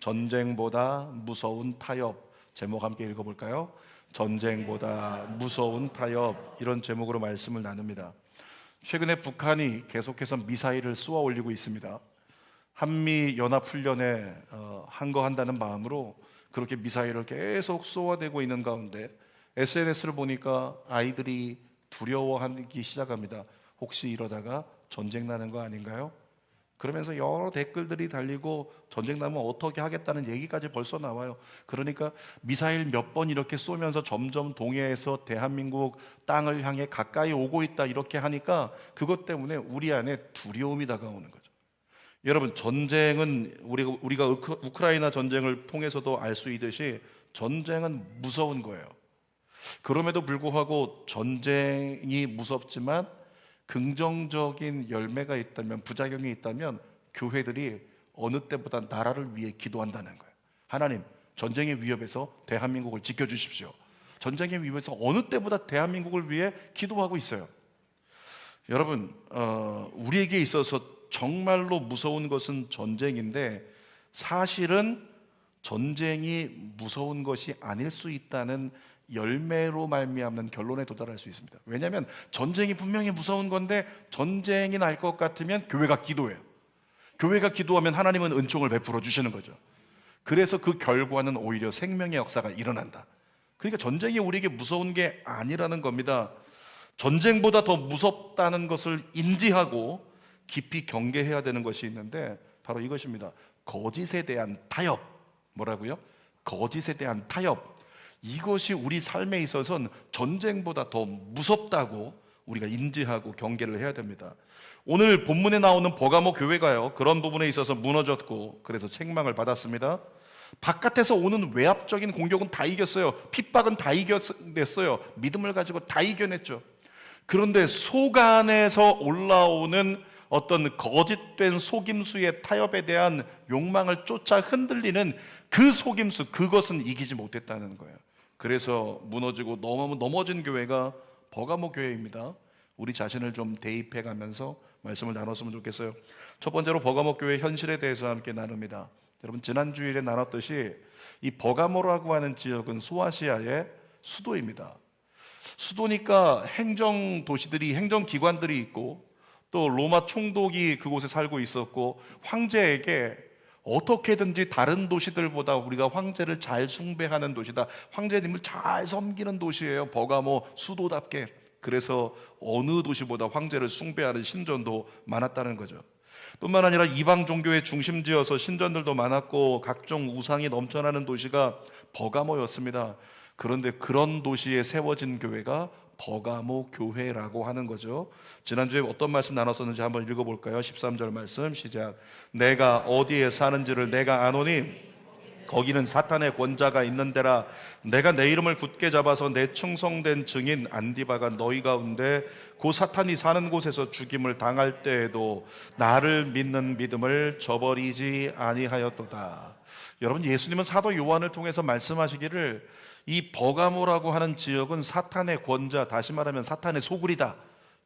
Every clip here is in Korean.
전쟁보다 무서운 타협. 제목 함께 읽어볼까요? 전쟁보다 무서운 타협. 이런 제목으로 말씀을 나눕니다. 최근에 북한이 계속해서 미사일을 쏘아 올리고 있습니다. 한미 연합훈련에 한거한다는 마음으로 그렇게 미사일을 계속 쏘아대고 있는 가운데 SNS를 보니까 아이들이 두려워하기 시작합니다. 혹시 이러다가 전쟁 나는 거 아닌가요? 그러면서 여러 댓글들이 달리고 전쟁 나면 어떻게 하겠다는 얘기까지 벌써 나와요. 그러니까 미사일 몇 번 이렇게 쏘면서 점점 동해에서 대한민국 땅을 향해 가까이 오고 있다 이렇게 하니까 그것 때문에 우리 안에 두려움이 다가오는 거죠. 여러분, 전쟁은 우리가 우크라이나 전쟁을 통해서도 알 수 있듯이 전쟁은 무서운 거예요. 그럼에도 불구하고 전쟁이 무섭지만 긍정적인 열매가 있다면, 부작용이 있다면 교회들이 어느 때보다 나라를 위해 기도한다는 거예요. 하나님, 전쟁의 위협에서 대한민국을 지켜주십시오. 전쟁의 위협에서 어느 때보다 대한민국을 위해 기도하고 있어요. 여러분, 우리에게 있어서 정말로 무서운 것은 전쟁인데 사실은 전쟁이 무서운 것이 아닐 수 있다는 열매로 말미암는 결론에 도달할 수 있습니다. 왜냐하면 전쟁이 분명히 무서운 건데 전쟁이 날 것 같으면 교회가 기도해요. 교회가 기도하면 하나님은 은총을 베풀어 주시는 거죠. 그래서 그 결과는 오히려 생명의 역사가 일어난다. 그러니까 전쟁이 우리에게 무서운 게 아니라는 겁니다. 전쟁보다 더 무섭다는 것을 인지하고 깊이 경계해야 되는 것이 있는데 바로 이것입니다. 거짓에 대한 타협. 뭐라고요? 거짓에 대한 타협. 이것이 우리 삶에 있어서는 전쟁보다 더 무섭다고 우리가 인지하고 경계를 해야 됩니다. 오늘 본문에 나오는 버가모 교회가요, 그런 부분에 있어서 무너졌고 그래서 책망을 받았습니다. 바깥에서 오는 외압적인 공격은 다 이겼어요. 핍박은 다 이겨냈어요. 믿음을 가지고 다 이겨냈죠. 그런데 속 안에서 올라오는 어떤 거짓된 속임수의 타협에 대한 욕망을 쫓아 흔들리는 그 속임수, 그것은 이기지 못했다는 거예요. 그래서 무너지고 넘어진 교회가 버가모 교회입니다. 우리 자신을 좀 대입해 가면서 말씀을 나눴으면 좋겠어요. 첫 번째로 버가모 교회 현실에 대해서 함께 나눕니다. 여러분, 지난 주일에 나눴듯이 이 버가모라고 하는 지역은 소아시아의 수도입니다. 수도니까 행정기관들이 있고 또 로마 총독이 그곳에 살고 있었고 황제에게 어떻게든지 다른 도시들보다 우리가 황제를 잘 숭배하는 도시다, 황제님을 잘 섬기는 도시예요, 버가모 수도답게. 그래서 어느 도시보다 황제를 숭배하는 신전도 많았다는 거죠. 뿐만 아니라 이방 종교의 중심지여서 신전들도 많았고 각종 우상이 넘쳐나는 도시가 버가모였습니다. 그런데 그런 도시에 세워진 교회가 버가모 교회라고 하는 거죠. 지난주에 어떤 말씀 나눴었는지 한번 읽어볼까요? 13절 말씀 시작. 내가 어디에 사는지를 내가 아노니 거기는 사탄의 권자가 있는 데라. 내가 내 이름을 굳게 잡아서 내 충성된 증인 안디바가 너희 가운데 그 사탄이 사는 곳에서 죽임을 당할 때에도 나를 믿는 믿음을 저버리지 아니하였도다. 여러분, 예수님은 사도 요한을 통해서 말씀하시기를 이 버가모라고 하는 지역은 사탄의 권자, 다시 말하면 사탄의 소굴이다,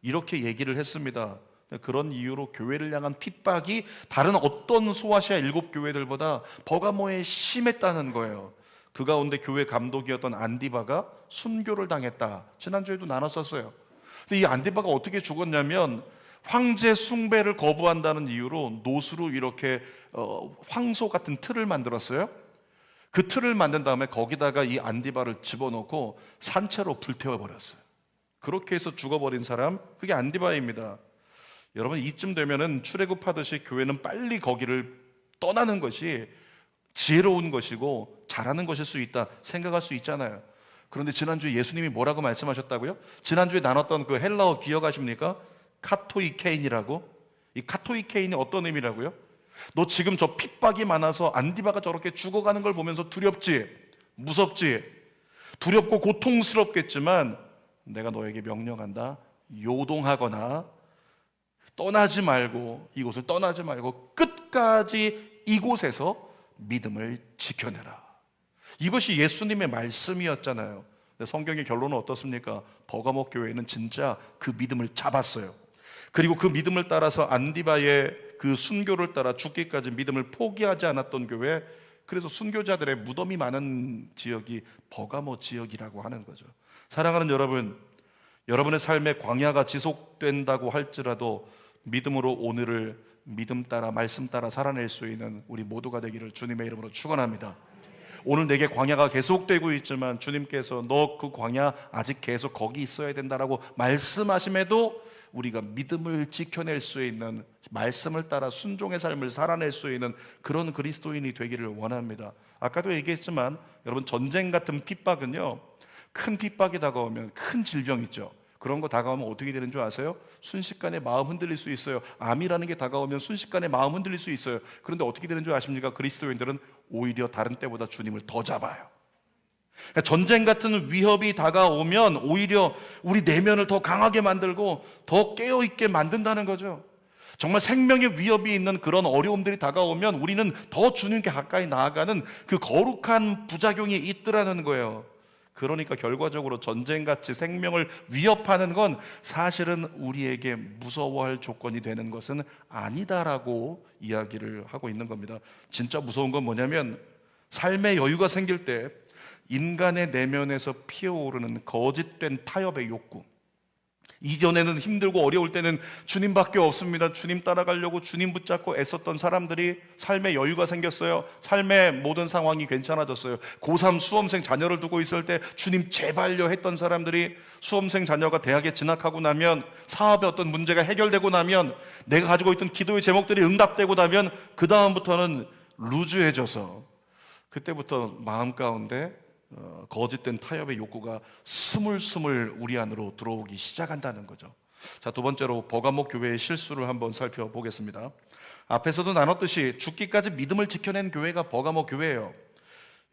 이렇게 얘기를 했습니다. 그런 이유로 교회를 향한 핍박이 다른 어떤 소아시아 7교회들보다 버가모에 심했다는 거예요. 그 가운데 교회 감독이었던 안디바가 순교를 당했다. 지난주에도 나눴었어요. 근데 이 안디바가 어떻게 죽었냐면 황제 숭배를 거부한다는 이유로 노수로 이렇게 황소 같은 틀을 만들었어요. 그 틀을 만든 다음에 거기다가 이 안디바를 집어넣고 산채로 불태워버렸어요. 그렇게 해서 죽어버린 사람, 그게 안디바입니다. 여러분, 이쯤 되면은 출애굽하듯이 교회는 빨리 거기를 떠나는 것이 지혜로운 것이고 잘하는 것일 수 있다 생각할 수 있잖아요. 그런데 지난주에 예수님이 뭐라고 말씀하셨다고요? 지난주에 나눴던 그 헬라어 기억하십니까? 카토이케인이라고. 이 카토이케인이 어떤 의미라고요? 너 지금 저 핍박이 많아서 안디바가 저렇게 죽어가는 걸 보면서 두렵지? 무섭지? 두렵고 고통스럽겠지만 내가 너에게 명령한다. 요동하거나 떠나지 말고, 이곳을 떠나지 말고 끝까지 이곳에서 믿음을 지켜내라. 이것이 예수님의 말씀이었잖아요. 근데 성경의 결론은 어떻습니까? 버가모 교회는 진짜 그 믿음을 잡았어요. 그리고 그 믿음을 따라서 안디바의 그 순교를 따라 죽기까지 믿음을 포기하지 않았던 교회, 그래서 순교자들의 무덤이 많은 지역이 버가모 지역이라고 하는 거죠. 사랑하는 여러분, 여러분의 삶의 광야가 지속된다고 할지라도 믿음으로 오늘을 믿음 따라 말씀 따라 살아낼 수 있는 우리 모두가 되기를 주님의 이름으로 축원합니다. 오늘 내게 광야가 계속되고 있지만 주님께서 너 그 광야 아직 계속 거기 있어야 된다라고 말씀하심에도 우리가 믿음을 지켜낼 수 있는, 말씀을 따라 순종의 삶을 살아낼 수 있는 그런 그리스도인이 되기를 원합니다. 아까도 얘기했지만 여러분, 전쟁 같은 핍박은요, 큰 핍박이 다가오면, 큰 질병 있죠, 그런 거 다가오면 어떻게 되는 줄 아세요? 순식간에 마음 흔들릴 수 있어요. 암이라는 게 다가오면 순식간에 마음 흔들릴 수 있어요. 그런데 어떻게 되는 줄 아십니까? 그리스도인들은 오히려 다른 때보다 주님을 더 잡아요. 그러니까 전쟁 같은 위협이 다가오면 오히려 우리 내면을 더 강하게 만들고 더 깨어있게 만든다는 거죠. 정말 생명의 위협이 있는 그런 어려움들이 다가오면 우리는 더 주님께 가까이 나아가는 그 거룩한 부작용이 있더라는 거예요. 그러니까 결과적으로 전쟁같이 생명을 위협하는 건 사실은 우리에게 무서워할 조건이 되는 것은 아니다라고 이야기를 하고 있는 겁니다. 진짜 무서운 건 뭐냐면, 삶의 여유가 생길 때 인간의 내면에서 피어오르는 거짓된 타협의 욕구. 이전에는 힘들고 어려울 때는 주님밖에 없습니다. 주님 따라가려고 주님 붙잡고 애썼던 사람들이 삶의 여유가 생겼어요. 삶의 모든 상황이 괜찮아졌어요. 고3 수험생 자녀를 두고 있을 때 주님 제발요 했던 사람들이 수험생 자녀가 대학에 진학하고 나면, 사업에 어떤 문제가 해결되고 나면, 내가 가지고 있던 기도의 제목들이 응답되고 나면 그 다음부터는 루즈해져서 그때부터 마음 가운데 거짓된 타협의 욕구가 스물스물 우리 안으로 들어오기 시작한다는 거죠. 자, 두 번째로 버가모 교회의 실수를 한번 살펴보겠습니다. 앞에서도 나눴듯이 죽기까지 믿음을 지켜낸 교회가 버가모 교회예요.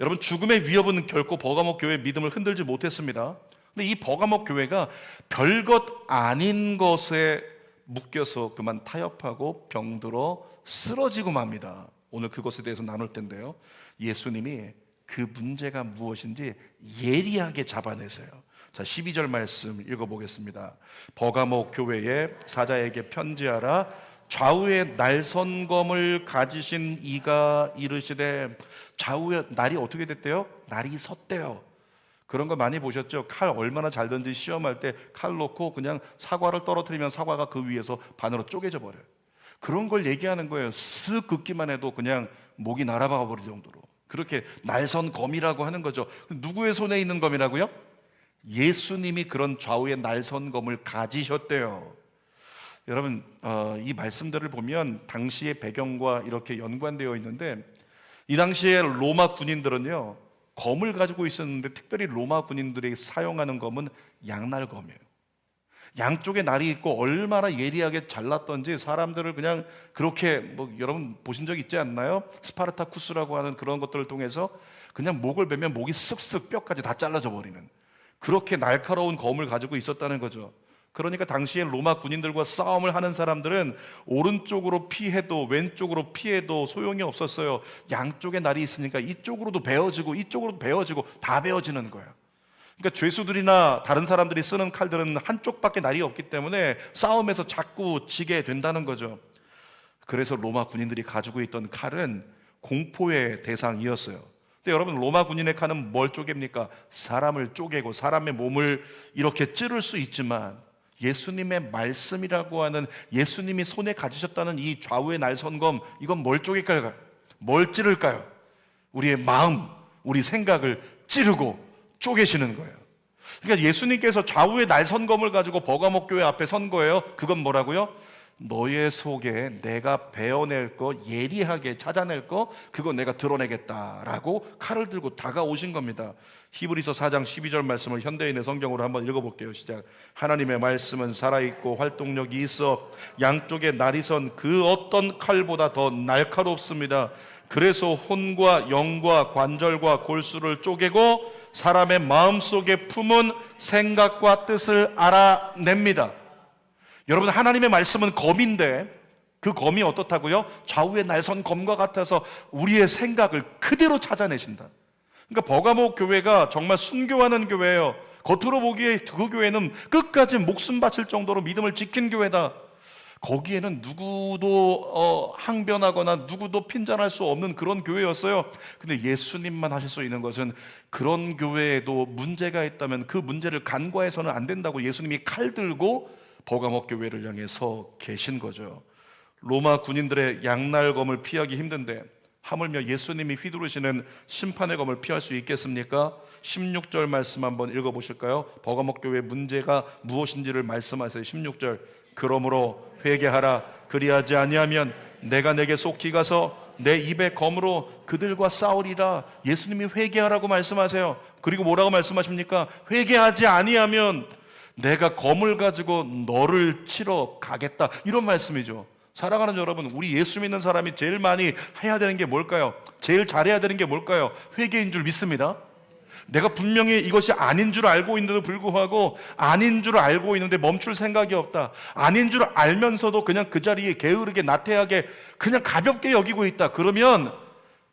여러분, 죽음의 위협은 결코 버가모 교회의 믿음을 흔들지 못했습니다. 근데 이 버가모 교회가 별것 아닌 것에 묶여서 그만 타협하고 병들어 쓰러지고 맙니다. 오늘 그것에 대해서 나눌 텐데요, 예수님이 그 문제가 무엇인지 예리하게 잡아내세요. 자, 12절 말씀 읽어보겠습니다. 버가모 교회의 사자에게 편지하라. 좌우에 날선검을 가지신 이가 이르시되, 좌우에 날이 어떻게 됐대요? 날이 섰대요. 그런 거 많이 보셨죠? 칼 얼마나 잘 던지 시험할 때 칼 놓고 그냥 사과를 떨어뜨리면 사과가 그 위에서 반으로 쪼개져 버려요. 그런 걸 얘기하는 거예요. 쓱 긋기만 해도 그냥 목이 날아가 버릴 정도로. 그렇게 날선 검이라고 하는 거죠. 누구의 손에 있는 검이라고요? 예수님이 그런 좌우의 날선 검을 가지셨대요. 여러분, 이 말씀들을 보면 당시의 배경과 이렇게 연관되어 있는데, 이 당시에 로마 군인들은요, 검을 가지고 있었는데 특별히 로마 군인들이 사용하는 검은 양날검이에요. 양쪽에 날이 있고 얼마나 예리하게 잘랐던지 사람들을 그냥 그렇게, 여러분 보신 적 있지 않나요? 스파르타쿠스라고 하는 그런 것들을 통해서 그냥 목을 베면 목이 쓱쓱 뼈까지 다 잘라져 버리는, 그렇게 날카로운 검을 가지고 있었다는 거죠. 그러니까 당시에 로마 군인들과 싸움을 하는 사람들은 오른쪽으로 피해도 왼쪽으로 피해도 소용이 없었어요. 양쪽에 날이 있으니까 이쪽으로도 베어지고 이쪽으로도 베어지고 다 베어지는 거예요. 그러니까 죄수들이나 다른 사람들이 쓰는 칼들은 한쪽밖에 날이 없기 때문에 싸움에서 자꾸 지게 된다는 거죠. 그래서 로마 군인들이 가지고 있던 칼은 공포의 대상이었어요. 근데 여러분, 로마 군인의 칼은 뭘 쪼갭니까? 사람을 쪼개고 사람의 몸을 이렇게 찌를 수 있지만, 예수님의 말씀이라고 하는, 예수님이 손에 가지셨다는 이 좌우의 날선검, 이건 뭘 쪼갤까요? 뭘 찌를까요? 우리의 마음, 우리 생각을 찌르고 쪼개시는 거예요. 그러니까 예수님께서 좌우의 날선검을 가지고 버가모 교회 앞에 선 거예요. 그건 뭐라고요? 너의 속에 내가 베어낼 거, 예리하게 찾아낼 거, 그거 내가 드러내겠다라고 칼을 들고 다가오신 겁니다. 히브리서 4장 12절 말씀을 현대인의 성경으로 한번 읽어볼게요. 시작. 하나님의 말씀은 살아있고 활동력이 있어 양쪽에 날이 선 그 어떤 칼보다 더 날카롭습니다. 그래서 혼과 영과 관절과 골수를 쪼개고 사람의 마음속에 품은 생각과 뜻을 알아냅니다. 여러분, 하나님의 말씀은 검인데 그 검이 어떻다고요? 좌우의 날선 검과 같아서 우리의 생각을 그대로 찾아내신다. 그러니까 버가모 교회가 정말 순교하는 교회예요. 겉으로 보기에 그 교회는 끝까지 목숨 바칠 정도로 믿음을 지킨 교회다. 거기에는 누구도 항변하거나 누구도 핀잔할 수 없는 그런 교회였어요. 근데 예수님만 하실 수 있는 것은, 그런 교회에도 문제가 있다면 그 문제를 간과해서는 안 된다고 예수님이 칼 들고 버가모 교회를 향해 서 계신 거죠. 로마 군인들의 양날검을 피하기 힘든데 하물며 예수님이 휘두르시는 심판의 검을 피할 수 있겠습니까? 16절 말씀 한번 읽어보실까요? 버가모 교회의 문제가 무엇인지를 말씀하세요. 16절, 그러므로 회개하라. 그리하지 아니하면 내가 내게 속히 가서 내 입의 검으로 그들과 싸우리라. 예수님이 회개하라고 말씀하세요. 그리고 뭐라고 말씀하십니까? 회개하지 아니하면 내가 검을 가지고 너를 치러 가겠다, 이런 말씀이죠. 사랑하는 여러분, 우리 예수 믿는 사람이 제일 많이 해야 되는 게 뭘까요? 제일 잘해야 되는 게 뭘까요? 회개인 줄 믿습니다. 내가 분명히 이것이 아닌 줄 알고 있는데도 불구하고 아닌 줄 알고 있는데 멈출 생각이 없다, 아닌 줄 알면서도 그냥 그 자리에 게으르게 나태하게 그냥 가볍게 여기고 있다, 그러면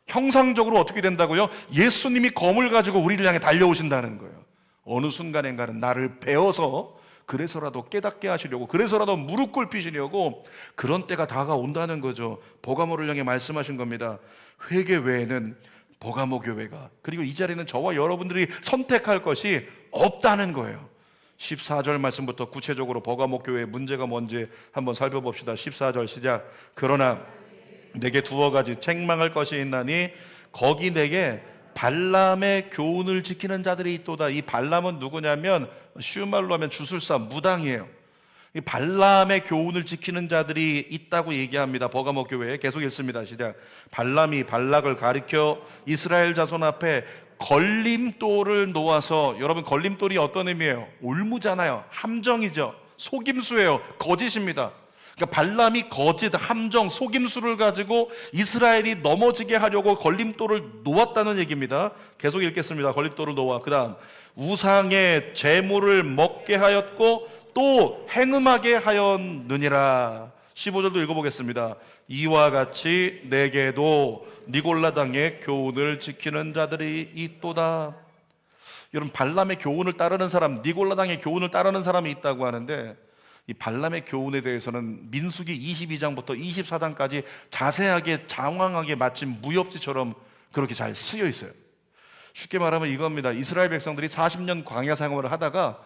형상적으로 어떻게 된다고요? 예수님이 검을 가지고 우리를 향해 달려오신다는 거예요. 어느 순간인가는 나를 베어서 그래서라도 깨닫게 하시려고, 그래서라도 무릎 꿇히시려고 그런 때가 다가온다는 거죠. 버가모를 향해 말씀하신 겁니다. 회개 외에는 버가모 교회가, 그리고 이 자리는 저와 여러분들이 선택할 것이 없다는 거예요. 14절 말씀부터 구체적으로 버가모 교회의 문제가 뭔지 한번 살펴봅시다. 14절 시작. 그러나 내게 두어 가지 책망할 것이 있나니 거기 내게 발람의 교훈을 지키는 자들이 있도다. 이 발람은 누구냐면 쉬운 말로 하면 주술사, 무당이에요. 이 발람의 교훈을 지키는 자들이 있다고 얘기합니다. 버가모 교회에 계속 읽습니다. 시작. 발람이 발락을 가리켜 이스라엘 자손 앞에 걸림돌을 놓아서, 여러분 걸림돌이 어떤 의미예요? 올무잖아요. 함정이죠. 속임수예요. 거짓입니다. 그러니까 발람이 거짓, 함정, 속임수를 가지고 이스라엘이 넘어지게 하려고 걸림돌을 놓았다는 얘기입니다. 계속 읽겠습니다. 걸림돌을 놓아. 그 다음 우상의 제물을 먹게 하였고 또 행음하게 하였느니라. 15절도 읽어보겠습니다. 이와 같이 내게도 니골라당의 교훈을 지키는 자들이 있도다. 여러분, 발람의 교훈을 따르는 사람, 니골라당의 교훈을 따르는 사람이 있다고 하는데, 이 발람의 교훈에 대해서는 민수기 22장부터 24장까지 자세하게 장황하게 마치 무협지처럼 그렇게 잘 쓰여 있어요. 쉽게 말하면 이겁니다. 이스라엘 백성들이 40년 광야 생활을 하다가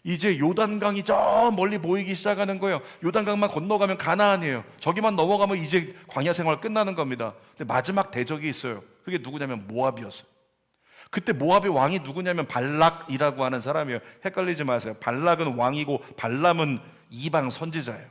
이제 요단강이 저 멀리 보이기 시작하는 거예요. 요단강만 건너가면 가나안이에요. 저기만 넘어가면 이제 광야 생활 끝나는 겁니다. 근데 마지막 대적이 있어요. 그게 누구냐면 모압이었어요. 그때 모압의 왕이 누구냐면 발락이라고 하는 사람이에요. 헷갈리지 마세요. 발락은 왕이고 발람은 이방 선지자예요.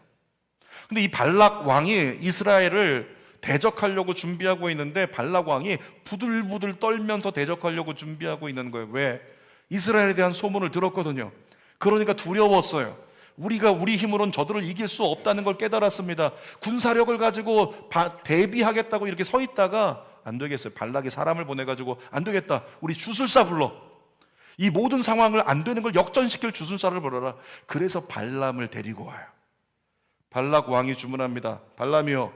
근데 이 발락 왕이 이스라엘을 대적하려고 준비하고 있는데, 발락 왕이 부들부들 떨면서 대적하려고 준비하고 있는 거예요. 왜? 이스라엘에 대한 소문을 들었거든요. 그러니까 두려웠어요. 우리가 우리 힘으로는 저들을 이길 수 없다는 걸 깨달았습니다. 군사력을 가지고 대비하겠다고 이렇게 서 있다가 안 되겠어요. 발락이 사람을 보내가지고 안 되겠다, 우리 주술사 불러. 이 모든 상황을 안 되는 걸 역전시킬 주술사를 불러라. 그래서 발람을 데리고 와요. 발락 왕이 주문합니다. 발람이여,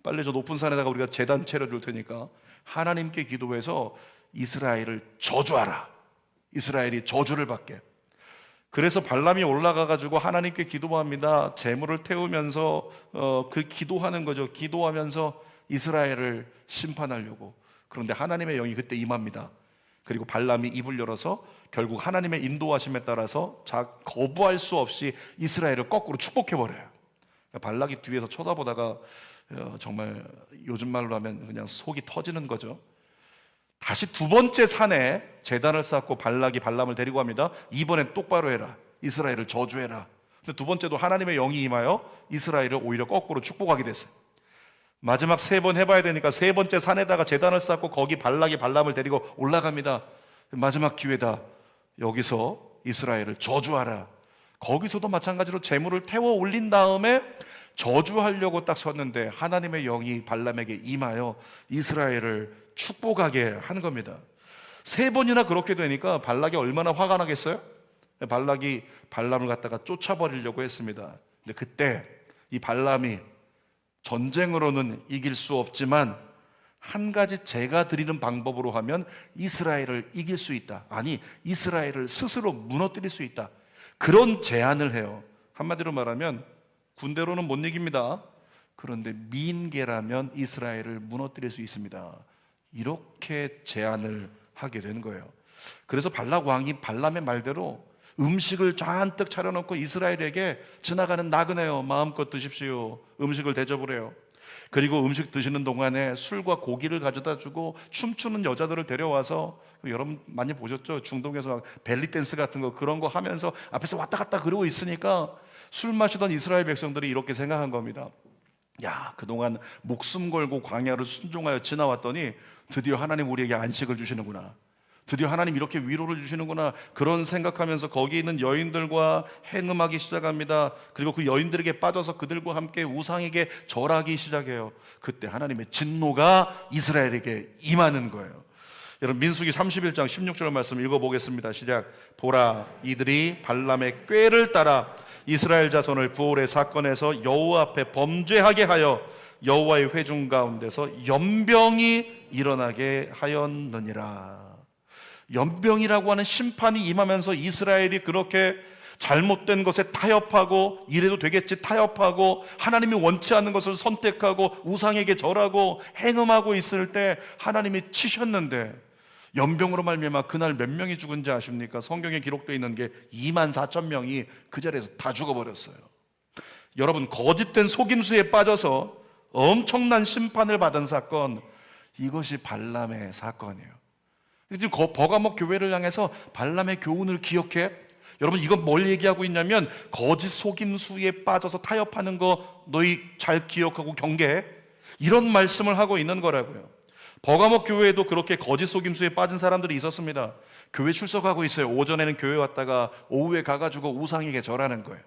빨리 저 높은 산에다가 우리가 제단 차려줄 테니까 하나님께 기도해서 이스라엘을 저주하라. 이스라엘이 저주를 받게. 그래서 발람이 올라가가지고 하나님께 기도합니다. 제물을 태우면서 그 기도하는 거죠. 기도하면서 이스라엘을 심판하려고. 그런데 하나님의 영이 그때 임합니다. 그리고 발람이 입을 열어서 결국 하나님의 인도하심에 따라서 거부할 수 없이 이스라엘을 거꾸로 축복해버려요. 발락이 뒤에서 쳐다보다가 정말 요즘 말로 하면 그냥 속이 터지는 거죠. 다시 두 번째 산에 제단을 쌓고 발락이 발람을 데리고 갑니다. 이번엔 똑바로 해라. 이스라엘을 저주해라. 근데 두 번째도 하나님의 영이 임하여 이스라엘을 오히려 거꾸로 축복하게 됐어요. 마지막 세 번 해봐야 되니까 세 번째 산에다가 제단을 쌓고 거기 발락이 발람을 데리고 올라갑니다. 마지막 기회다. 여기서 이스라엘을 저주하라. 거기서도 마찬가지로 제물을 태워 올린 다음에 저주하려고 딱 섰는데 하나님의 영이 발람에게 임하여 이스라엘을 축복하게 한 겁니다. 세 번이나 그렇게 되니까 발락이 얼마나 화가 나겠어요? 발락이 발람을 갖다가 쫓아버리려고 했습니다. 근데 그때 이 발람이 전쟁으로는 이길 수 없지만 한 가지 제가 드리는 방법으로 하면 이스라엘을 이길 수 있다. 아니, 이스라엘을 스스로 무너뜨릴 수 있다. 그런 제안을 해요. 한마디로 말하면 군대로는 못 이깁니다. 그런데 미인계라면 이스라엘을 무너뜨릴 수 있습니다. 이렇게 제안을 하게 되는 거예요. 그래서 발락 왕이 발람의 말대로 음식을 잔뜩 차려놓고 이스라엘에게 지나가는 나그네요, 마음껏 드십시오, 음식을 대접을 해요. 그리고 음식 드시는 동안에 술과 고기를 가져다 주고 춤추는 여자들을 데려와서, 여러분 많이 보셨죠? 중동에서 막 벨리 댄스 같은 거, 그런 거 하면서 앞에서 왔다 갔다 그러고 있으니까 술 마시던 이스라엘 백성들이 이렇게 생각한 겁니다. 야, 그동안 목숨 걸고 광야를 순종하여 지나왔더니 드디어 하나님 우리에게 안식을 주시는구나, 드디어 하나님 이렇게 위로를 주시는구나, 그런 생각하면서 거기 있는 여인들과 행음하기 시작합니다. 그리고 그 여인들에게 빠져서 그들과 함께 우상에게 절하기 시작해요. 그때 하나님의 진노가 이스라엘에게 임하는 거예요. 여러분, 민수기 31장 16절 말씀 읽어보겠습니다. 시작. 보라, 이들이 발람의 꾀를 따라 이스라엘 자손을 부올의 사건에서 여호와 앞에 범죄하게 하여 여호와의 회중 가운데서 연병이 일어나게 하였느니라. 연병이라고 하는 심판이 임하면서 이스라엘이 그렇게 잘못된 것에 타협하고, 이래도 되겠지 타협하고, 하나님이 원치 않는 것을 선택하고 우상에게 절하고 행음하고 있을 때 하나님이 치셨는데, 연병으로 말미암아 그날 몇 명이 죽은지 아십니까? 성경에 기록되어 있는 게 24,000명이 그 자리에서 다 죽어버렸어요. 여러분, 거짓된 속임수에 빠져서 엄청난 심판을 받은 사건, 이것이 발람의 사건이에요. 지금 버가목 교회를 향해서 발람의 교훈을 기억해. 여러분, 이건 뭘 얘기하고 있냐면, 거짓 속임수에 빠져서 타협하는 거 너희 잘 기억하고 경계해, 이런 말씀을 하고 있는 거라고요. 버가목 교회에도 그렇게 거짓 속임수에 빠진 사람들이 있었습니다. 교회 출석하고 있어요. 오전에는 교회 왔다가 오후에 가가지고 우상에게 절하는 거예요.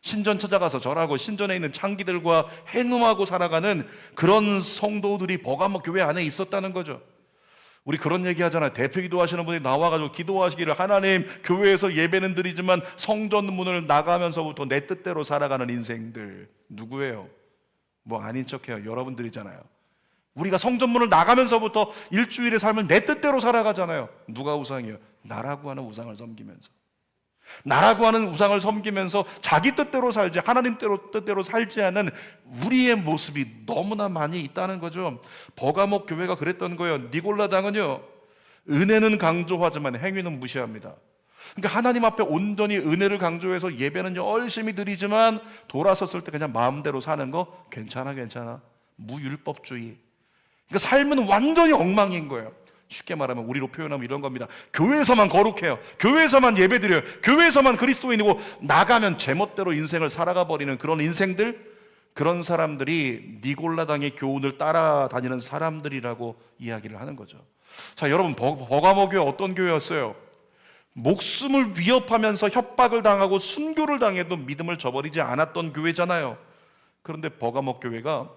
신전 찾아가서 절하고 신전에 있는 창기들과 행음하고 살아가는 그런 성도들이 버가목 교회 안에 있었다는 거죠. 우리 그런 얘기 하잖아요. 대표 기도하시는 분이 나와가지고 기도하시기를, 하나님, 교회에서 예배는 드리지만 성전 문을 나가면서부터 내 뜻대로 살아가는 인생들. 누구예요? 뭐 아닌 척해요. 여러분들이잖아요. 우리가 성전 문을 나가면서부터 일주일의 삶을 내 뜻대로 살아가잖아요. 누가 우상이에요? 나라고 하는 우상을 섬기면서, 나라고 하는 우상을 섬기면서 자기 뜻대로 살지, 하나님 뜻대로 살지 않은 우리의 모습이 너무나 많이 있다는 거죠. 버가목 교회가 그랬던 거예요. 니골라당은요, 은혜는 강조하지만 행위는 무시합니다. 그러니까 하나님 앞에 온전히 은혜를 강조해서 예배는 열심히 드리지만 돌아섰을 때 그냥 마음대로 사는 거 괜찮아. 무율법주의. 그러니까 삶은 완전히 엉망인 거예요. 쉽게 말하면, 우리로 표현하면 이런 겁니다. 교회에서만 거룩해요, 교회에서만 예배드려요, 교회에서만 그리스도인이고 나가면 제멋대로 인생을 살아가 버리는 그런 인생들, 그런 사람들이 니골라당의 교훈을 따라다니는 사람들이라고 이야기를 하는 거죠. 자, 여러분, 버가모 교회 어떤 교회였어요? 목숨을 위협하면서 협박을 당하고 순교를 당해도 믿음을 저버리지 않았던 교회잖아요. 그런데 버가모 교회가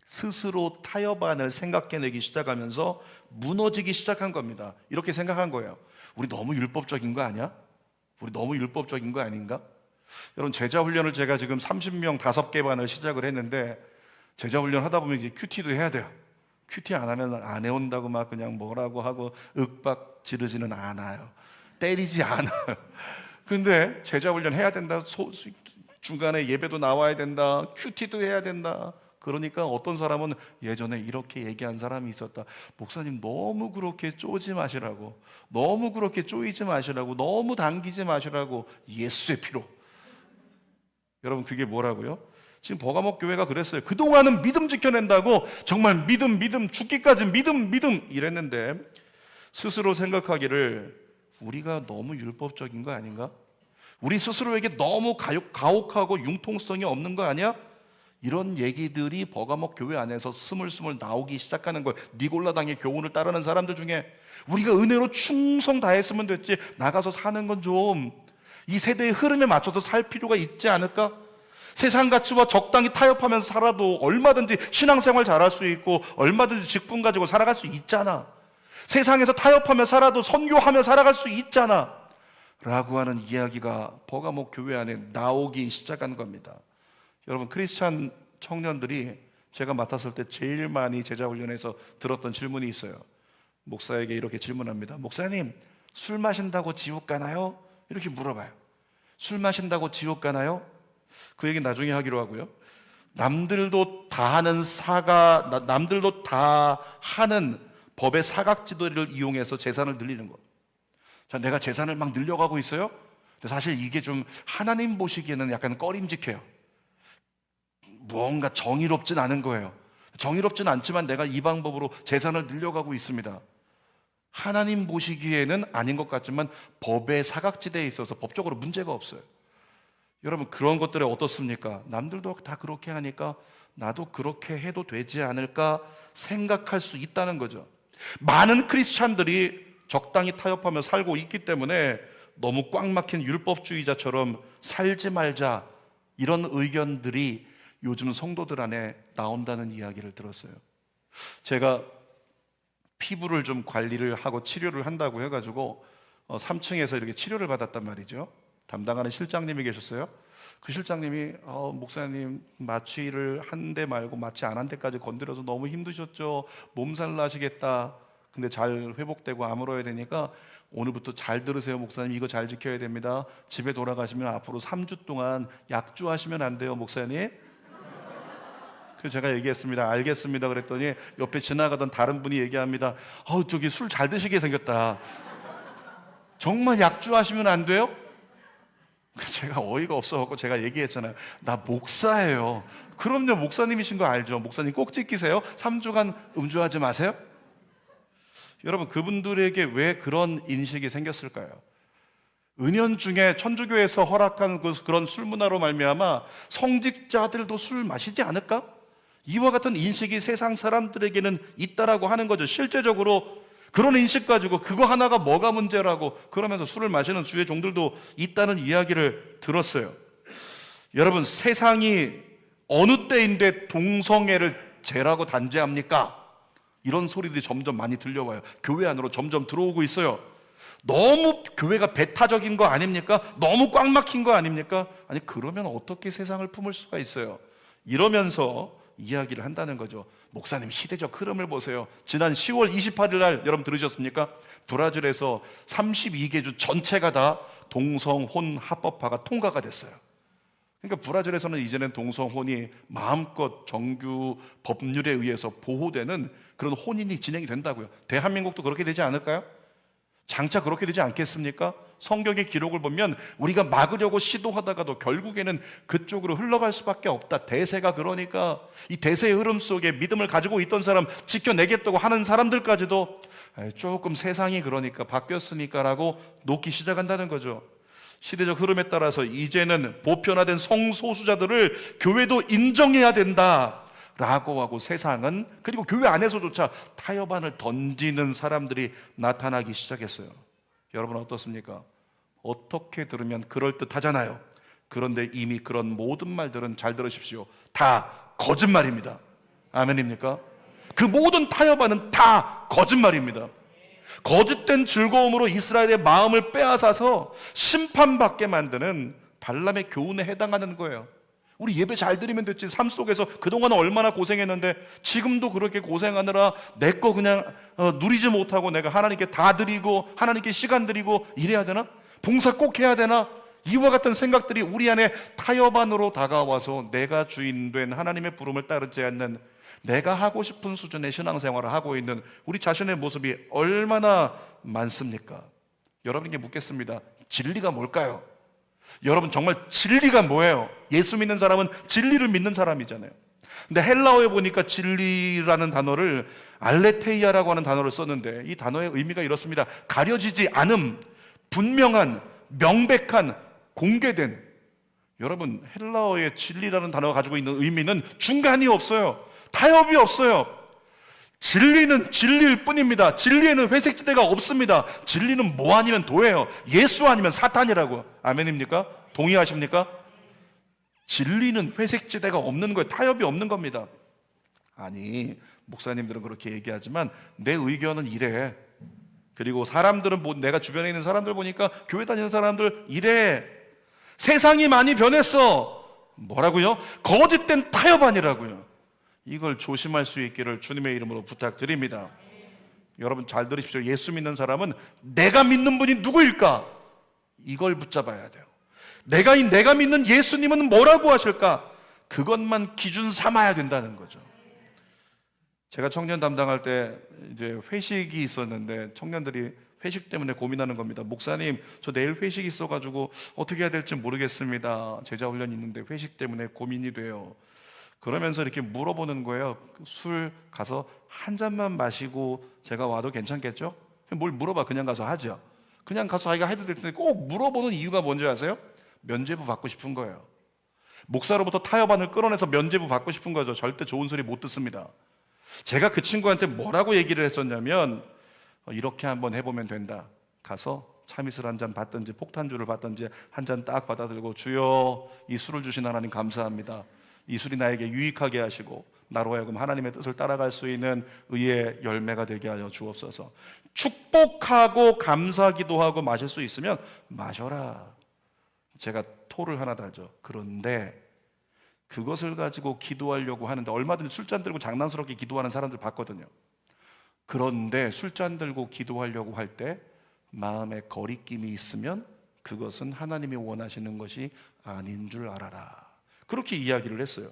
스스로 타협안을 생각해내기 시작하면서 무너지기 시작한 겁니다. 이렇게 생각한 거예요. 우리 너무 율법적인 거 아니야? 우리 너무 율법적인 거 아닌가? 여러분, 제자훈련을 제가 지금 30명 5개 반을 시작을 했는데, 제자훈련 하다 보면 이제 큐티도 해야 돼요. 큐티 안 하면 안 해온다고 막 그냥 뭐라고 하고 윽박 지르지는 않아요. 때리지 않아요. 근데 제자훈련 해야 된다, 중간에 예배도 나와야 된다, 큐티도 해야 된다. 그러니까 어떤 사람은 예전에 이렇게 얘기한 사람이 있었다. 목사님, 너무 그렇게 쪼지 마시라고, 너무 그렇게 쪼이지 마시라고, 너무 당기지 마시라고. 예수의 피로. 여러분, 그게 뭐라고요? 지금 버가목 교회가 그랬어요. 그동안은 믿음 지켜낸다고 정말 믿음 죽기까지 믿음 이랬는데, 스스로 생각하기를 우리가 너무 율법적인 거 아닌가? 우리 스스로에게 너무 가혹하고 융통성이 없는 거 아니야? 이런 얘기들이 버가목 교회 안에서 스물스물 나오기 시작하는 거예요. 니골라당의 교훈을 따르는 사람들 중에, 우리가 은혜로 충성 다했으면 됐지, 나가서 사는 건 좀 이 세대의 흐름에 맞춰서 살 필요가 있지 않을까? 세상 가치와 적당히 타협하면서 살아도 얼마든지 신앙생활 잘할 수 있고 얼마든지 직분 가지고 살아갈 수 있잖아. 세상에서 타협하며 살아도 선교하며 살아갈 수 있잖아 라고 하는 이야기가 버가목 교회 안에 나오기 시작한 겁니다. 여러분, 크리스찬 청년들이 제가 맡았을 때 제일 많이 제자훈련에서 들었던 질문이 있어요. 목사에게 이렇게 질문합니다. 목사님, 술 마신다고 지옥 가나요? 이렇게 물어봐요. 술 마신다고 지옥 가나요? 그 얘기 나중에 하기로 하고요. 남들도 다 하는 남들도 다 하는 법의 사각지대를 이용해서 재산을 늘리는 것. 자, 내가 재산을 막 늘려가고 있어요. 근데 사실 이게 좀 하나님 보시기에는 약간 꺼림직해요. 무언가 정의롭진 않은 거예요. 정의롭진 않지만 내가 이 방법으로 재산을 늘려가고 있습니다. 하나님 보시기에는 아닌 것 같지만 법의 사각지대에 있어서 법적으로 문제가 없어요. 여러분, 그런 것들이 어떻습니까? 남들도 다 그렇게 하니까 나도 그렇게 해도 되지 않을까 생각할 수 있다는 거죠. 많은 크리스찬들이 적당히 타협하며 살고 있기 때문에 너무 꽉 막힌 율법주의자처럼 살지 말자, 이런 의견들이 요즘 성도들 안에 나온다는 이야기를 들었어요. 제가 피부를 좀 관리를 하고 치료를 한다고 해가지고 3층에서 이렇게 치료를 받았단 말이죠. 담당하는 실장님이 계셨어요. 그 실장님이 목사님, 마취를 한 대 말고 마취 안 한 대까지 건드려서 너무 힘드셨죠. 몸살 나시겠다. 근데 잘 회복되고 아물어야 되니까 오늘부터 잘 들으세요, 목사님. 이거 잘 지켜야 됩니다. 집에 돌아가시면 앞으로 3주 동안 약주하시면 안 돼요, 목사님. 그래서 제가 얘기했습니다. 알겠습니다. 그랬더니 옆에 지나가던 다른 분이 얘기합니다. 저기 술 잘 드시게 생겼다. 정말 약주하시면 안 돼요? 제가 어이가 없어갖고 제가 얘기했잖아요. 나 목사예요. 그럼요, 목사님이신 거 알죠? 목사님 꼭 지키세요. 3주간 음주하지 마세요. 여러분, 그분들에게 왜 그런 인식이 생겼을까요? 은연중에 천주교에서 허락한 그런 술 문화로 말미암아 성직자들도 술 마시지 않을까? 이와 같은 인식이 세상 사람들에게는 있다라고 하는 거죠. 실제적으로 그런 인식 가지고 그거 하나가 뭐가 문제라고 그러면서 술을 마시는 주의 종들도 있다는 이야기를 들었어요. 여러분, 세상이 어느 때인데 동성애를 죄라고 단죄합니까? 이런 소리들이 점점 많이 들려와요. 교회 안으로 점점 들어오고 있어요. 너무 교회가 배타적인 거 아닙니까? 너무 꽉 막힌 거 아닙니까? 아니, 그러면 어떻게 세상을 품을 수가 있어요? 이러면서 이야기를 한다는 거죠. 목사님, 시대적 흐름을 보세요. 지난 10월 28일 날 여러분 들으셨습니까? 브라질에서 32개 주 전체가 다 동성혼 합법화가 통과가 됐어요. 그러니까 브라질에서는 이제는 동성혼이 마음껏 정규 법률에 의해서 보호되는 그런 혼인이 진행이 된다고요. 대한민국도 그렇게 되지 않을까요? 장차 그렇게 되지 않겠습니까? 성경의 기록을 보면 우리가 막으려고 시도하다가도 결국에는 그쪽으로 흘러갈 수밖에 없다. 대세가 그러니까 이 대세의 흐름 속에 믿음을 가지고 있던 사람, 지켜내겠다고 하는 사람들까지도 조금 세상이 그러니까 바뀌었으니까라고 놓기 시작한다는 거죠. 시대적 흐름에 따라서 이제는 보편화된 성소수자들을 교회도 인정해야 된다 라고 하고 세상은, 그리고 교회 안에서조차 타협안을 던지는 사람들이 나타나기 시작했어요. 여러분 어떻습니까? 어떻게 들으면 그럴듯하잖아요. 그런데 이미 그런 모든 말들은, 잘 들으십시오, 다 거짓말입니다. 아멘입니까? 그 모든 타협안은 다 거짓말입니다. 거짓된 즐거움으로 이스라엘의 마음을 빼앗아서 심판받게 만드는 발람의 교훈에 해당하는 거예요. 우리 예배 잘 드리면 됐지, 삶 속에서 그동안 얼마나 고생했는데 지금도 그렇게 고생하느라 내 거 그냥 누리지 못하고 내가 하나님께 다 드리고 하나님께 시간 드리고 이래야 되나? 봉사 꼭 해야 되나? 이와 같은 생각들이 우리 안에 타협안으로 다가와서 내가 주인된 하나님의 부름을 따르지 않는, 내가 하고 싶은 수준의 신앙생활을 하고 있는 우리 자신의 모습이 얼마나 많습니까? 여러분에게 묻겠습니다. 진리가 뭘까요? 여러분, 정말 진리가 뭐예요? 예수 믿는 사람은 진리를 믿는 사람이잖아요. 근데 헬라어에 보니까 진리라는 단어를 알레테이아라고 하는 단어를 썼는데, 이 단어의 의미가 이렇습니다. 가려지지 않음, 분명한, 명백한, 공개된. 여러분, 헬라어의 진리라는 단어가 가지고 있는 의미는 중간이 없어요. 타협이 없어요. 진리는 진리일 뿐입니다. 진리에는 회색지대가 없습니다. 진리는 뭐 아니면 도예요. 예수 아니면 사탄이라고. 아멘입니까? 동의하십니까? 진리는 회색지대가 없는 거예요. 타협이 없는 겁니다. 아니, 목사님들은 그렇게 얘기하지만 내 의견은 이래. 그리고 사람들은 내가 주변에 있는 사람들 보니까 교회 다니는 사람들 이래. 세상이 많이 변했어. 뭐라고요? 거짓된 타협안이라고요. 이걸 조심할 수 있기를 주님의 이름으로 부탁드립니다. 여러분 잘 들으십시오. 예수 믿는 사람은 내가 믿는 분이 누구일까? 이걸 붙잡아야 돼요. 내가 믿는 예수님은 뭐라고 하실까? 그것만 기준 삼아야 된다는 거죠. 제가 청년 담당할 때 이제 회식이 있었는데 청년들이 회식 때문에 고민하는 겁니다. 목사님, 저 내일 회식 있어가지고 어떻게 해야 될지 모르겠습니다. 제자훈련이 있는데 회식 때문에 고민이 돼요. 그러면서 이렇게 물어보는 거예요. 술 가서 한 잔만 마시고 제가 와도 괜찮겠죠? 뭘 물어봐. 그냥 가서 하죠. 그냥 가서 자기가 해도 될 텐데 꼭 물어보는 이유가 뭔지 아세요? 면죄부 받고 싶은 거예요. 목사로부터 타협안을 끌어내서 면죄부 받고 싶은 거죠. 절대 좋은 소리 못 듣습니다. 제가 그 친구한테 뭐라고 얘기를 했었냐면, 이렇게 한번 해보면 된다. 가서 참이슬 한 잔 받든지 폭탄주를 받든지 한 잔 딱 받아들고, 주여, 이 술을 주신 하나님 감사합니다. 이 술이 나에게 유익하게 하시고 나로 하여금 하나님의 뜻을 따라갈 수 있는 의의 열매가 되게 하여 주옵소서. 축복하고 감사 기도하고 마실 수 있으면 마셔라. 제가 토를 하나 달죠. 그런데 그것을 가지고 기도하려고 하는데, 얼마든지 술잔 들고 장난스럽게 기도하는 사람들 봤거든요. 그런데 술잔 들고 기도하려고 할 때 마음에 거리낌이 있으면 그것은 하나님이 원하시는 것이 아닌 줄 알아라. 그렇게 이야기를 했어요.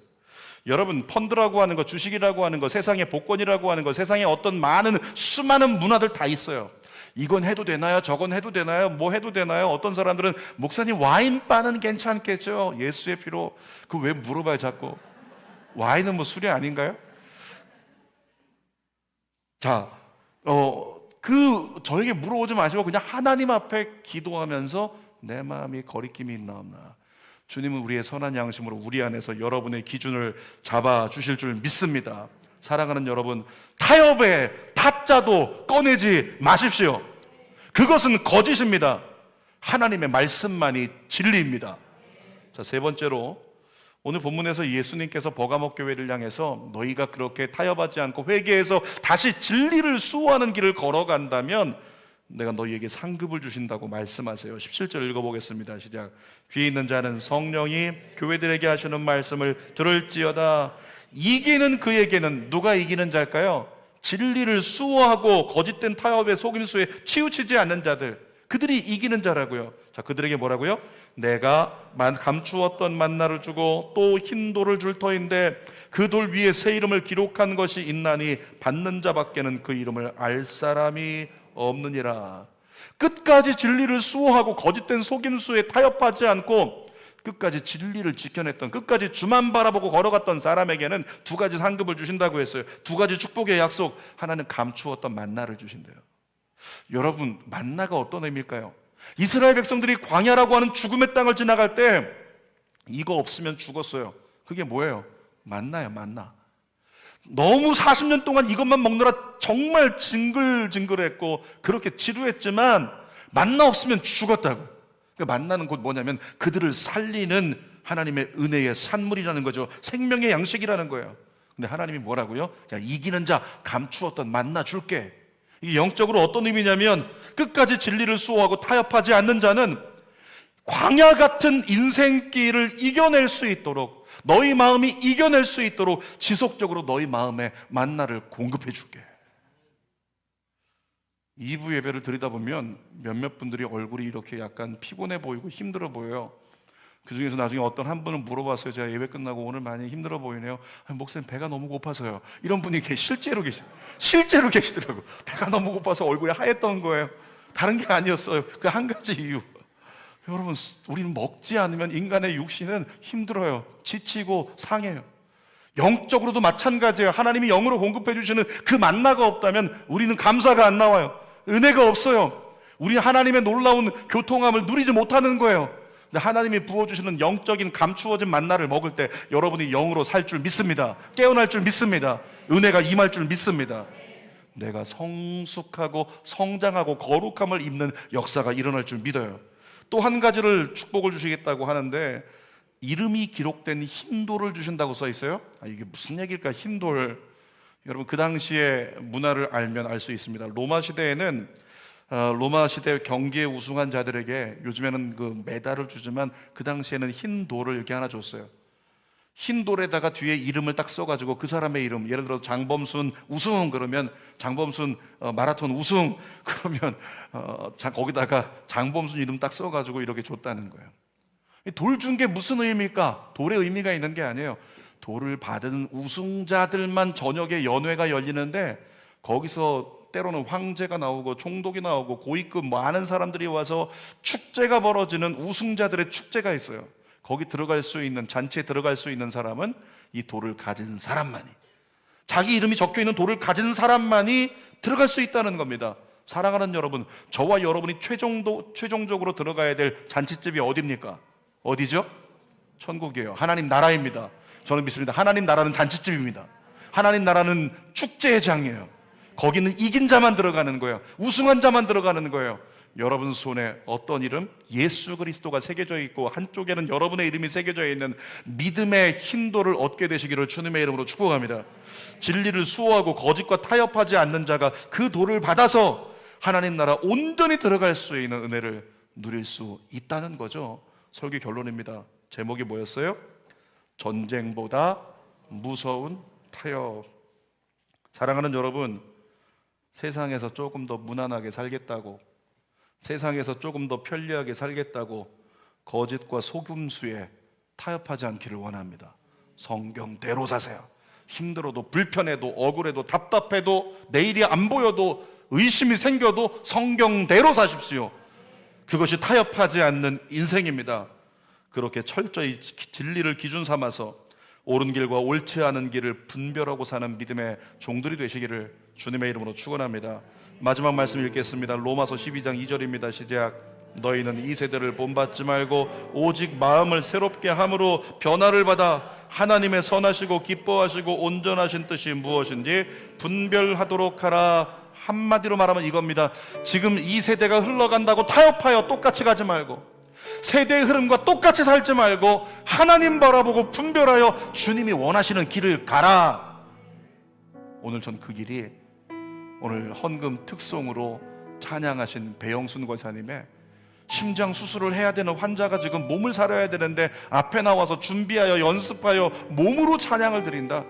여러분, 펀드라고 하는 거, 주식이라고 하는 거, 세상의 복권이라고 하는 거, 세상에 어떤 수많은 문화들 다 있어요. 이건 해도 되나요? 저건 해도 되나요? 뭐 해도 되나요? 어떤 사람들은 목사님 와인바는 괜찮겠죠? 예수의 피로. 그거 왜 물어봐요 자꾸? 와인은 뭐 술이 아닌가요? 자, 저에게 물어보지 마시고 그냥 하나님 앞에 기도하면서 내 마음이 거리낌이 있나 없나, 주님은 우리의 선한 양심으로 우리 안에서 여러분의 기준을 잡아주실 줄 믿습니다. 사랑하는 여러분, 타협의 타짜도 꺼내지 마십시오. 그것은 거짓입니다. 하나님의 말씀만이 진리입니다. 자, 세 번째로, 오늘 본문에서 예수님께서 버가모 교회를 향해서 너희가 그렇게 타협하지 않고 회개해서 다시 진리를 수호하는 길을 걸어간다면 내가 너희에게 상급을 주신다고 말씀하세요. 17절 읽어보겠습니다. 시작. 귀 있는 자는 성령이 교회들에게 하시는 말씀을 들을지어다. 이기는 그에게는, 누가 이기는 자일까요? 진리를 수호하고 거짓된 타협의 속임수에 치우치지 않는 자들, 그들이 이기는 자라고요. 자, 그들에게 뭐라고요? 내가 감추었던 만나를 주고 또 흰 돌을 줄 터인데 그 돌 위에 새 이름을 기록한 것이 있나니 받는 자밖에는 그 이름을 알 사람이 없느니라. 끝까지 진리를 수호하고 거짓된 속임수에 타협하지 않고 끝까지 진리를 지켜냈던, 끝까지 주만 바라보고 걸어갔던 사람에게는 두 가지 상급을 주신다고 했어요. 두 가지 축복의 약속. 하나는 감추었던 만나를 주신대요. 여러분, 만나가 어떤 의미일까요? 이스라엘 백성들이 광야라고 하는 죽음의 땅을 지나갈 때 이거 없으면 죽었어요. 그게 뭐예요? 만나요, 만나. 너무 40년 동안 이것만 먹느라 정말 징글징글했고 그렇게 지루했지만 만나 없으면 죽었다고. 만나는 곧 뭐냐면 그들을 살리는 하나님의 은혜의 산물이라는 거죠. 생명의 양식이라는 거예요. 근데 하나님이 뭐라고요? 자, 이기는 자 감추었던 만나 줄게. 이게 영적으로 어떤 의미냐면 끝까지 진리를 수호하고 타협하지 않는 자는 광야 같은 인생길을 이겨낼 수 있도록, 너희 마음이 이겨낼 수 있도록 지속적으로 너희 마음에 만나를 공급해 줄게. 2부 예배를 드리다 보면 몇몇 분들이 얼굴이 이렇게 약간 피곤해 보이고 힘들어 보여요. 그 중에서 나중에 어떤 한 분은 물어봤어요. 제가 예배 끝나고 오늘 많이 힘들어 보이네요. 목사님 배가 너무 고파서요. 이런 분이 실제로 계시더라고요. 배가 너무 고파서 얼굴이 하였던 거예요. 다른 게 아니었어요. 그 한 가지 이유. 여러분, 우리는 먹지 않으면 인간의 육신은 힘들어요. 지치고 상해요. 영적으로도 마찬가지예요. 하나님이 영으로 공급해 주시는 그 만나가 없다면 우리는 감사가 안 나와요. 은혜가 없어요. 우리 하나님의 놀라운 교통함을 누리지 못하는 거예요. 근데 하나님이 부어주시는 영적인 감추어진 만나를 먹을 때 여러분이 영으로 살 줄 믿습니다. 깨어날 줄 믿습니다. 은혜가 임할 줄 믿습니다. 내가 성숙하고 성장하고 거룩함을 입는 역사가 일어날 줄 믿어요. 또 한 가지를 축복을 주시겠다고 하는데 이름이 기록된 흰돌을 주신다고 써 있어요. 이게 무슨 얘기일까? 흰돌. 여러분, 그 당시의 문화를 알면 알 수 있습니다. 로마 시대에는 로마 시대 경기에 우승한 자들에게 요즘에는 그 메달을 주지만 그 당시에는 흰 돌을 이렇게 하나 줬어요. 흰 돌에다가 뒤에 이름을 딱 써가지고 그 사람의 이름, 예를 들어 장범순 우승 그러면 장범순 마라톤 우승 그러면 거기다가 장범순 이름 딱 써가지고 이렇게 줬다는 거예요. 돌 준 게 무슨 의미일까? 돌의 의미가 있는 게 아니에요. 돌을 받은 우승자들만 저녁에 연회가 열리는데, 거기서 때로는 황제가 나오고 총독이 나오고 고위급 많은 사람들이 와서 축제가 벌어지는 우승자들의 축제가 있어요. 거기 들어갈 수 있는, 잔치에 들어갈 수 있는 사람은 이 돌을 가진 사람만이, 자기 이름이 적혀 있는 돌을 가진 사람만이 들어갈 수 있다는 겁니다. 사랑하는 여러분, 저와 여러분이 최종적으로 들어가야 될 잔치집이 어디입니까? 어디죠? 천국이에요. 하나님 나라입니다. 저는 믿습니다. 하나님 나라는 잔치집입니다. 하나님 나라는 축제의 장이에요. 거기는 이긴 자만 들어가는 거예요. 우승한 자만 들어가는 거예요. 여러분 손에 어떤 이름? 예수 그리스도가 새겨져 있고, 한쪽에는 여러분의 이름이 새겨져 있는 믿음의 흰돌을 얻게 되시기를 주님의 이름으로 축복합니다. 진리를 수호하고 거짓과 타협하지 않는 자가 그 돌을 받아서 하나님 나라 온전히 들어갈 수 있는 은혜를 누릴 수 있다는 거죠. 설교 결론입니다. 제목이 뭐였어요? 전쟁보다 무서운 타협. 사랑하는 여러분, 세상에서 조금 더 무난하게 살겠다고, 세상에서 조금 더 편리하게 살겠다고 거짓과 속임수에 타협하지 않기를 원합니다. 성경대로 사세요. 힘들어도, 불편해도, 억울해도, 답답해도, 내일이 안 보여도, 의심이 생겨도 성경대로 사십시오. 그것이 타협하지 않는 인생입니다. 그렇게 철저히 진리를 기준 삼아서 옳은 길과 옳지 않은 길을 분별하고 사는 믿음의 종들이 되시기를 주님의 이름으로 축원합니다. 마지막 말씀 읽겠습니다. 로마서 12장 2절입니다. 시작. 너희는 이 세대를 본받지 말고 오직 마음을 새롭게 함으로 변화를 받아 하나님의 선하시고 기뻐하시고 온전하신 뜻이 무엇인지 분별하도록 하라. 한마디로 말하면 이겁니다. 지금 이 세대가 흘러간다고 타협하여 똑같이 가지 말고, 세대의 흐름과 똑같이 살지 말고 하나님 바라보고 분별하여 주님이 원하시는 길을 가라. 오늘 전 그 길이 오늘 헌금 특송으로 찬양하신 배영순 권사님의 심장 수술을 해야 되는 환자가 지금 몸을 사려야 되는데 앞에 나와서 준비하여 연습하여 몸으로 찬양을 드린다.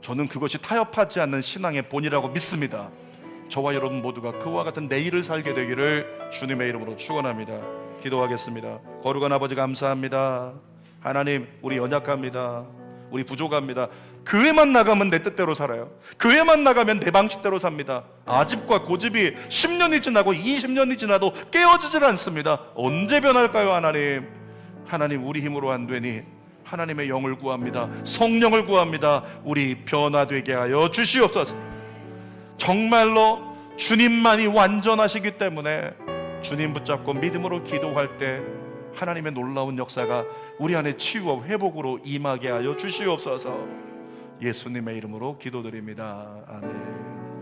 저는 그것이 타협하지 않는 신앙의 본이라고 믿습니다. 저와 여러분 모두가 그와 같은 내일을 살게 되기를 주님의 이름으로 축원합니다. 기도하겠습니다. 거룩한 아버지 감사합니다. 하나님, 우리 연약합니다. 우리 부족합니다. 교회만 나가면 내 뜻대로 살아요. 교회만 나가면 내 방식대로 삽니다. 아집과 고집이 10년이 지나고 20년이 지나도 깨어지질 않습니다. 언제 변할까요? 하나님, 하나님 우리 힘으로 안 되니 하나님의 영을 구합니다. 성령을 구합니다. 우리 변화되게 하여 주시옵소서. 정말로 주님만이 완전하시기 때문에 주님 붙잡고 믿음으로 기도할 때 하나님의 놀라운 역사가 우리 안에 치유와 회복으로 임하게 하여 주시옵소서. 예수님의 이름으로 기도드립니다. 아멘.